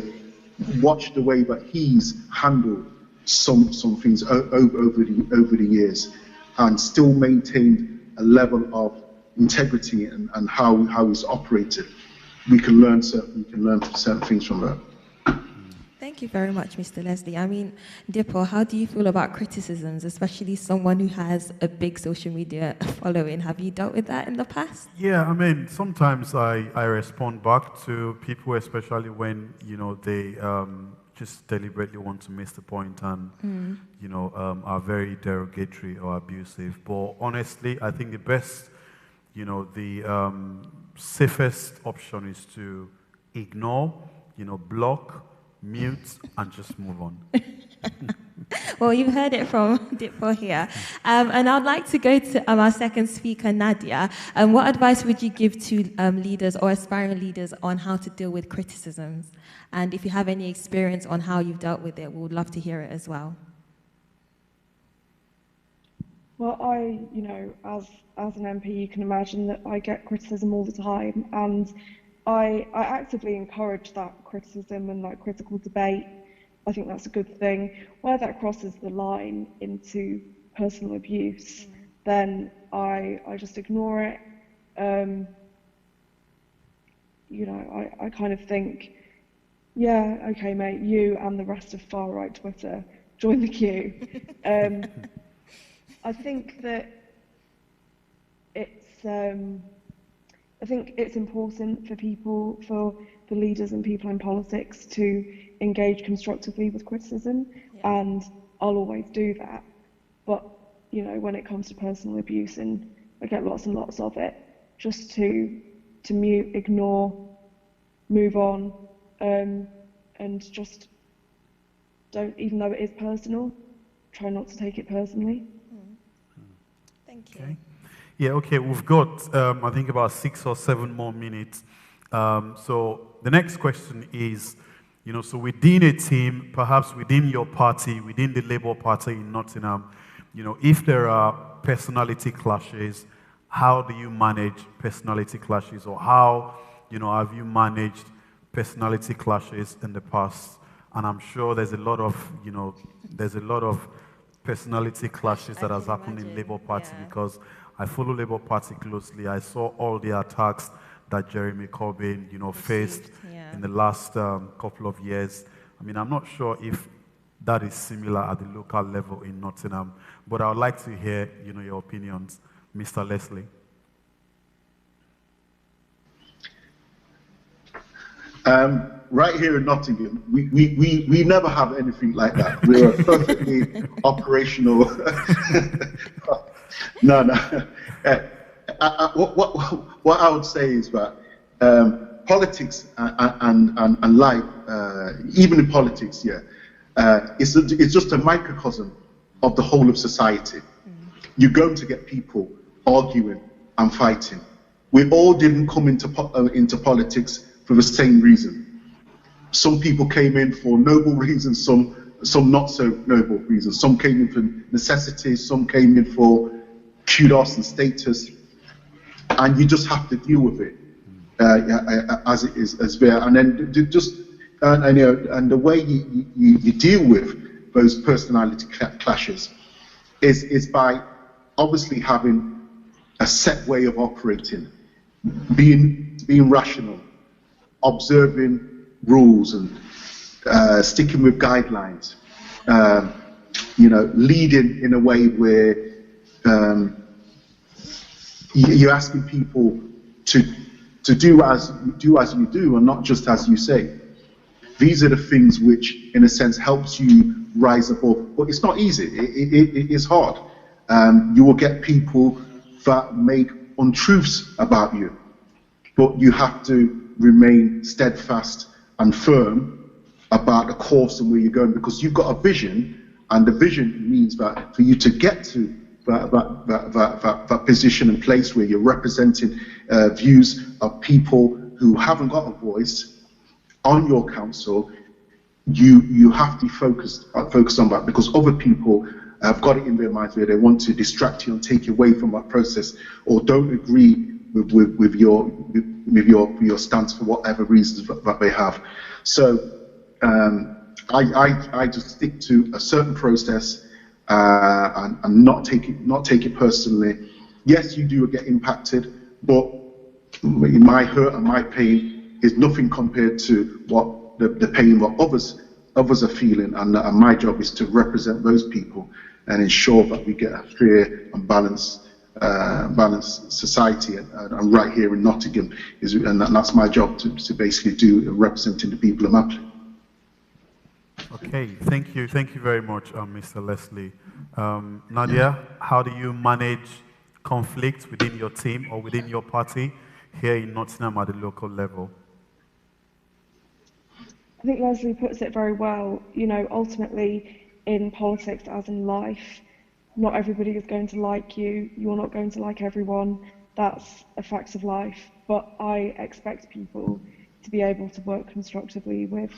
watch the way that he's handled some things over the years, and still maintained a level of integrity and how he's operated. We can learn certain things from that. Thank you very much, Mr. Leslie. I mean, Dipo, how do you feel about criticisms, especially someone who has a big social media following? Have you dealt with that in the past? Yeah, I mean, sometimes I respond back to people, especially when, they just deliberately want to miss the point and, are very derogatory or abusive. But honestly, I think the best, the safest option is to ignore, block, mute, and just move on. Well, you've heard it from Dipo here. And I'd like to go to our second speaker, Nadia. What advice would you give to leaders or aspiring leaders on how to deal with criticisms? And if you have any experience on how you've dealt with it, we would love to hear it as well. Well, as an MP, you can imagine that I get criticism all the time, and I actively encourage that criticism and that critical debate, I think that's a good thing. Where that crosses the line into personal abuse, then I just ignore it. You know, I kind of think, yeah, okay, mate, you and the rest of far-right Twitter, join the queue. I think that I think it's important for people, for leaders and people in politics to engage constructively with criticism, and I'll always do that. But, you know, when it comes to personal abuse, and I get lots and lots of it, just to mute, ignore, move on, and just don't, even though it is personal, try not to take it personally. Thank you. Okay. Yeah, okay, we've got, I think, about 6 or 7 more minutes. So the next question is, you know, so within a team, perhaps within your party, within the Labour Party in Nottingham, you know, if there are personality clashes, how do you manage personality clashes, or how, you know, have you managed personality clashes in the past? And I'm sure there's a lot of, you know, there's a lot of personality clashes that has happened in Labour Party, because I follow Labour Party closely. I saw all the attacks that Jeremy Corbyn, you know, faced in the last couple of years. I mean, I'm not sure if that is similar at the local level in Nottingham, but I would like to hear, you know, your opinions, Mr. Leslie. Right here in Nottingham, we never have anything like that. We're a perfectly operational. No. What I would say is that politics and life, even in politics, it's just a microcosm of the whole of society. You're going to get people arguing and fighting. We all didn't come into politics for the same reason. Some people came in for noble reasons, some not so noble reasons. Some came in for necessities, some came in for kudos and status, and you just have to deal with it as it is, as there. And then just and the way you deal with those personality clashes is by obviously having a set way of operating, being rational, observing rules and sticking with guidelines, you know, leading in a way where you're asking people to do as you do and not just as you say. These are the things which, in a sense, helps you rise above. But it's not easy. It is hard. You will get people that make untruths about you, but you have to remain steadfast and firm about the course and where you're going, because you've got a vision, and the vision means that for you to get to that position and place where you're representing views of people who haven't got a voice on your council, you have to focus on that, because other people have got it in their minds where they want to distract you and take you away from that process, or don't agree with your stance for whatever reasons that they have. So I just stick to a certain process and not take it personally. Yes, you do get impacted, but my hurt and my pain is nothing compared to what the pain what others are feeling, and my job is to represent those people and ensure that we get a fair and balanced society, and right here in Nottingham and that's my job to basically do, representing the people of Mapley. Okay, thank you very much, Mr. Leslie. Nadia, how do you manage conflict within your team or within your party here in Nottingham at the local level? I think Leslie puts it very well. You know, ultimately in politics, as in life, not everybody is going to like you. You're not going to like everyone. That's a fact of life. But I expect people to be able to work constructively with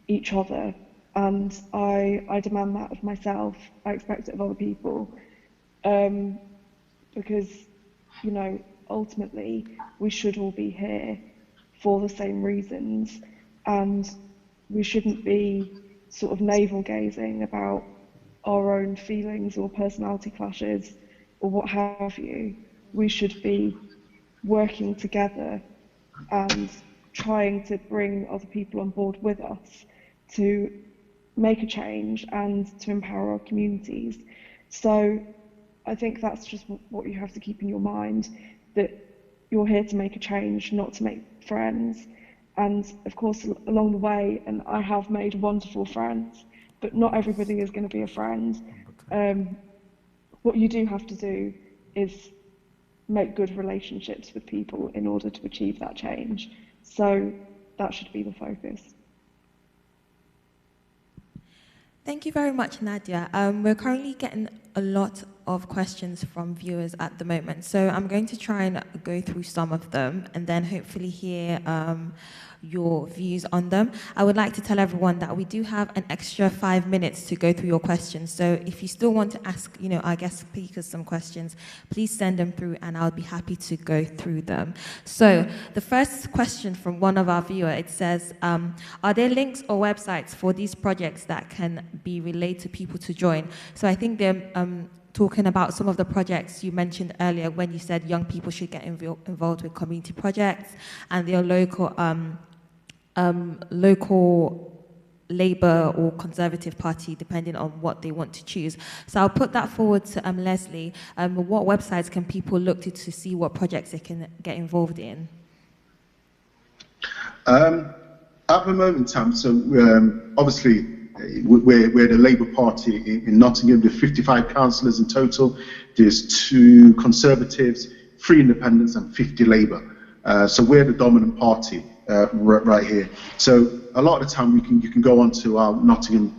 each other. And I demand that of myself. I expect it of other people. Because, you know, ultimately, we should all be here for the same reasons. And we shouldn't be sort of navel gazing about our own feelings or personality clashes or what have you. We should be working together and trying to bring other people on board with us to make a change and to empower our communities. So I think that's just what you have to keep in your mind, that you're here to make a change, not to make friends. And of course, along the way, and I have made wonderful friends, but not everybody is going to be a friend. What you do have to do is make good relationships with people in order to achieve that change. So that should be the focus. Thank you very much, Nadia. We're currently getting a lot of questions from viewers at the moment, so I'm going to try and go through some of them and then hopefully hear your views on them. I would like to tell everyone that we do have an extra 5 minutes to go through your questions, so if you still want to ask, our guest speakers some questions, please send them through and I'll be happy to go through them. So the first question from one of our viewers, it says, are there links or websites for these projects that can be relayed to people to join? So I think they're talking about some of the projects you mentioned earlier when you said young people should get involved with community projects and their local Labour or Conservative Party, depending on what they want to choose. So I'll put that forward to Leslie. What websites can people look to see what projects they can get involved in? At the moment in time, so obviously we're the Labour Party in Nottingham. There are 55 councillors in total. There's 2 Conservatives, 3 Independents and 50 Labour. So we're the dominant party right here. So a lot of the time you can go onto our Nottingham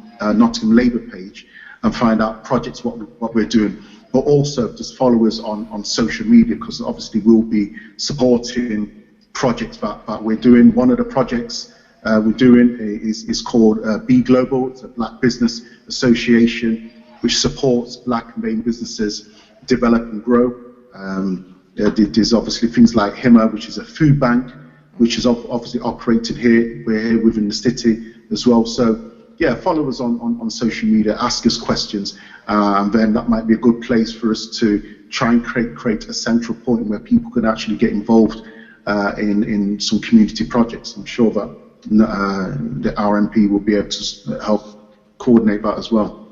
Labour page and find out projects, what we're doing, but also just follow us on social media, because obviously we'll be supporting projects that we're doing. One of the projects we're doing is called Be Global. It's a Black Business Association which supports Black and BAME businesses develop and grow. There's obviously things like HIMA, which is a food bank, which is obviously operated here. We're here within the city as well. So yeah, follow us on social media, ask us questions, and then that might be a good place for us to try and create a central point where people can actually get involved in some community projects. I'm sure that the RMP will be able to help coordinate that as well.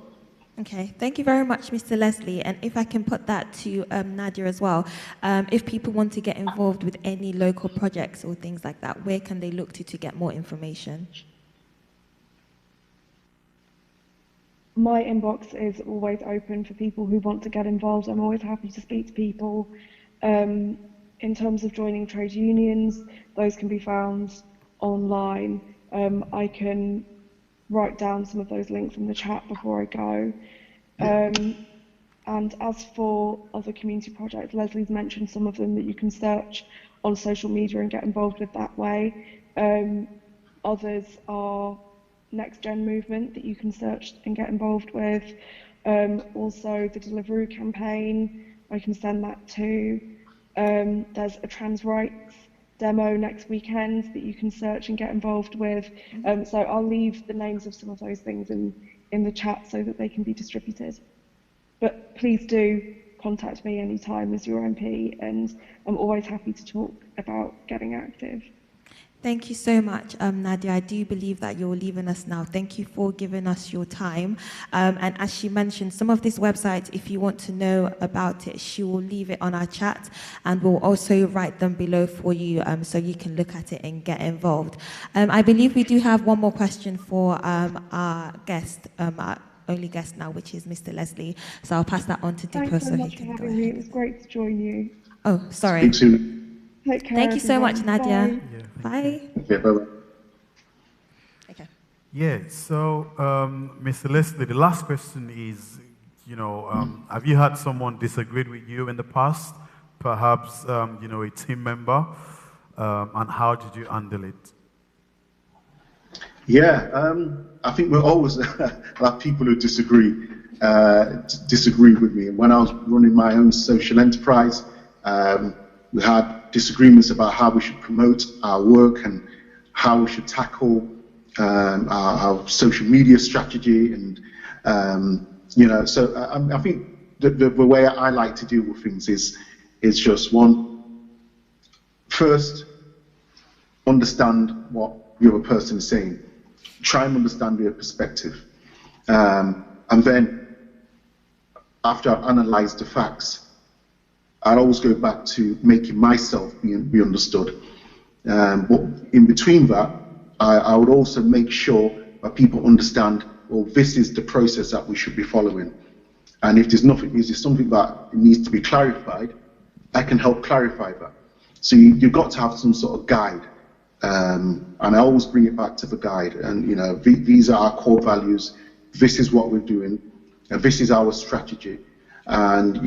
Okay, thank you very much, Mr. Leslie. And if I can put that to Nadia as well, if people want to get involved with any local projects or things like that, where can they look to get more information? My inbox is always open for people who want to get involved. I'm always happy to speak to people. In terms of joining trade unions, those can be found online. I can write down some of those links in the chat before I go. And as for other community projects, Leslie's mentioned some of them that you can search on social media and get involved with that way. Others are Next Gen Movement that you can search and get involved with. Also the Deliveroo campaign, I can send that to. There's a trans rights demo next weekend that you can search and get involved with. So I'll leave the names of some of those things in the chat so that they can be distributed. But please do contact me anytime as your MP, and I'm always happy to talk about getting active. Thank you so much, Nadia. I do believe that you're leaving us now. Thank you for giving us your time. And as she mentioned, some of these websites, if you want to know about it, she will leave it on our chat, and we'll also write them below for you so you can look at it and get involved. I believe we do have one more question for our guest, our only guest now, which is Mr. Leslie. So I'll pass that on to Deepo so he can go ahead. It was great to join you. Oh, sorry. Speak soon. Take care, Thank you so much, Nadia. Bye. Yeah, Bye. Okay, bye-bye. Okay. Yeah, so Mr. Leslie, the last question is, have you had someone disagree with you in the past? Perhaps, a team member, and how did you handle it? Yeah, I think we're always like people who disagree with me. When I was running my own social enterprise, we had disagreements about how we should promote our work and how we should tackle our social media strategy, and so I think the way I like to deal with things is just one, first, understand what the other person is saying, try and understand their perspective, and then after I've analysed the facts, I always go back to making myself be understood. But in between that, I would also make sure that people understand, well, this is the process that we should be following. And if there's something that needs to be clarified, I can help clarify that. So you've got to have some sort of guide. And I always bring it back to the guide. And, these are our core values. This is what we're doing. And this is our strategy. And,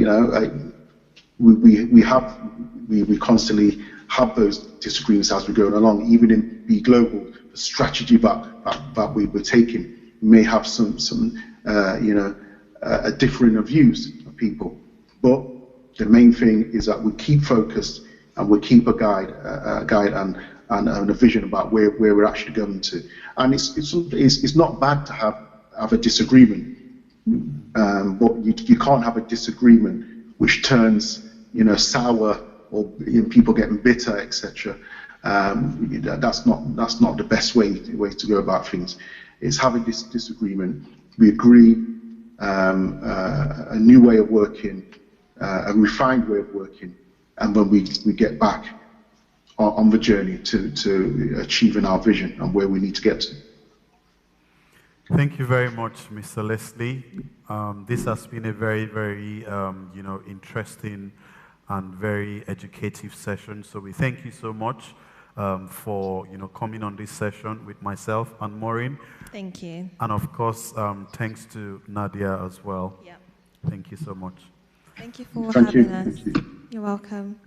we constantly have those disagreements as we're going along. Even in Be Global, the strategy that we're taking may have some a differing views of people. But the main thing is that we keep focused and we keep a guide and a vision about where we're actually going to. And it's not bad to have a disagreement, but you can't have a disagreement which turns sour, or people getting bitter, etc. That's not the best way to go about things. It's having this disagreement. We agree a new way of working, a refined way of working, and when we get back on the journey to achieving our vision and where we need to get to. Thank you very much, Mr. Leslie. This has been a very, very interesting and very educative session. So we thank you so much for coming on this session with myself and Maureen. Thank you. And of course, thanks to Nadia as well. Yeah. Thank you so much. Thank you for having us. You're welcome.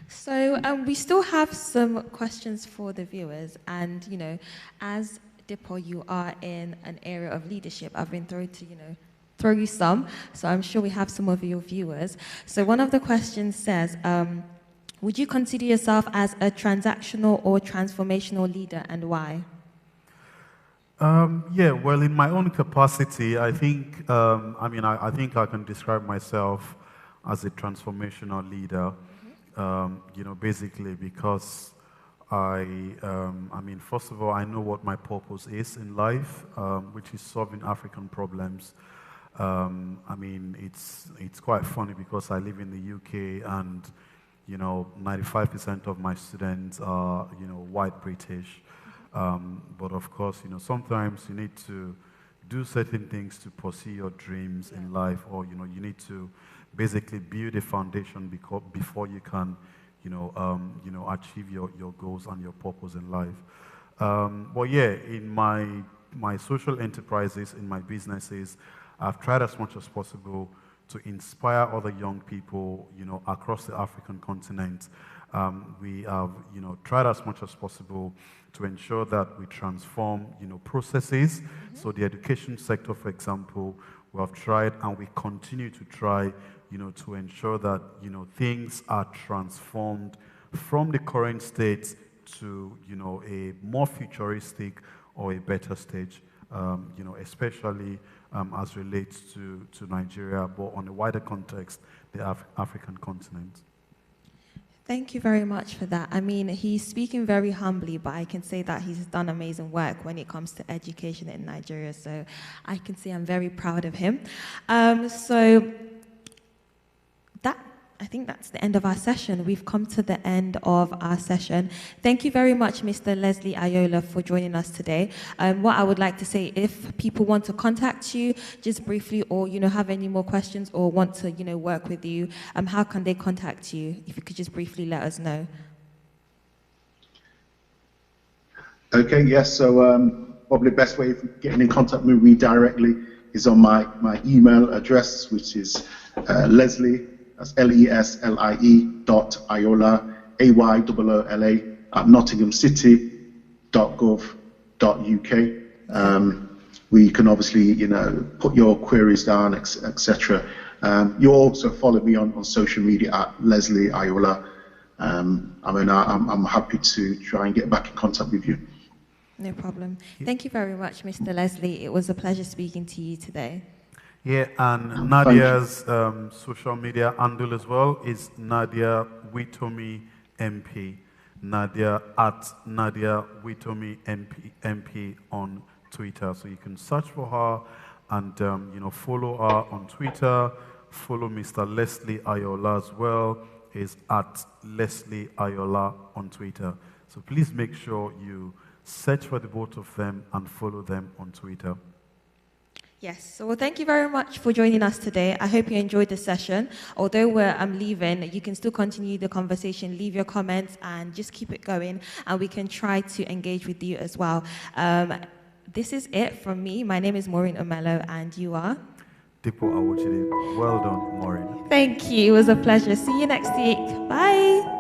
So we still have some questions for the viewers, and as Dippo, you are in an area of leadership. I've been throw you some, so I'm sure we have some of your viewers. So one of the questions says, would you consider yourself as a transactional or transformational leader, and why? Yeah, well, in my own capacity, I think, I think I can describe myself as a transformational leader, basically because first of all, I know what my purpose is in life, which is solving African problems. It's quite funny because I live in the UK and, 95% of my students are, white British. But of course, sometimes you need to do certain things to pursue your dreams in life, or, you need to basically build a foundation before you can, achieve your goals and your purpose in life. But yeah, in my social enterprises, in my businesses, I've tried as much as possible to inspire other young people, across the African continent. We have, tried as much as possible to ensure that we transform, processes. So the education sector, for example, we have tried and we continue to try, to ensure that, things are transformed from the current state to, a more futuristic or a better stage, especially as relates to Nigeria, but on a wider context, the African continent. Thank you very much for that. He's speaking very humbly, but I can say that he's done amazing work when it comes to education in Nigeria, so I can say I'm very proud of him. I think that's the end of our session. We've come to the end of our session. Thank you very much, Mr. Leslie Ayoola, for joining us today. What I would like to say, if people want to contact you, just briefly, or have any more questions or want to work with you, how can they contact you? If you could just briefly let us know. Okay, yes. So probably the best way of getting in contact with me directly is on my email address, which is Leslie. That's leslie.ayoola, AYOOLA, @nottinghamcity.gov.uk. Where you can obviously, put your queries down, etc. You also follow me on social media at Leslie Ayoola. I'm happy to try and get back in contact with you. No problem. Thank you very much, Mr. Leslie. It was a pleasure speaking to you today. Yeah, and Nadia's social media handle as well is Nadia Whittome MP. Nadia at Nadia Whittome MP on Twitter. So you can search for her and follow her on Twitter. Follow Mr. Leslie Ayoola as well. Is at Leslie Ayoola on Twitter. So please make sure you search for the both of them and follow them on Twitter. Yes, so thank you very much for joining us today. I hope you enjoyed the session. Although I'm leaving, you can still continue the conversation, leave your comments, and just keep it going, and we can try to engage with you as well. This is it from me. My name is Maureen Omelo, and you are? Dipo Awochide. Well done, Maureen. Thank you. It was a pleasure. See you next week. Bye.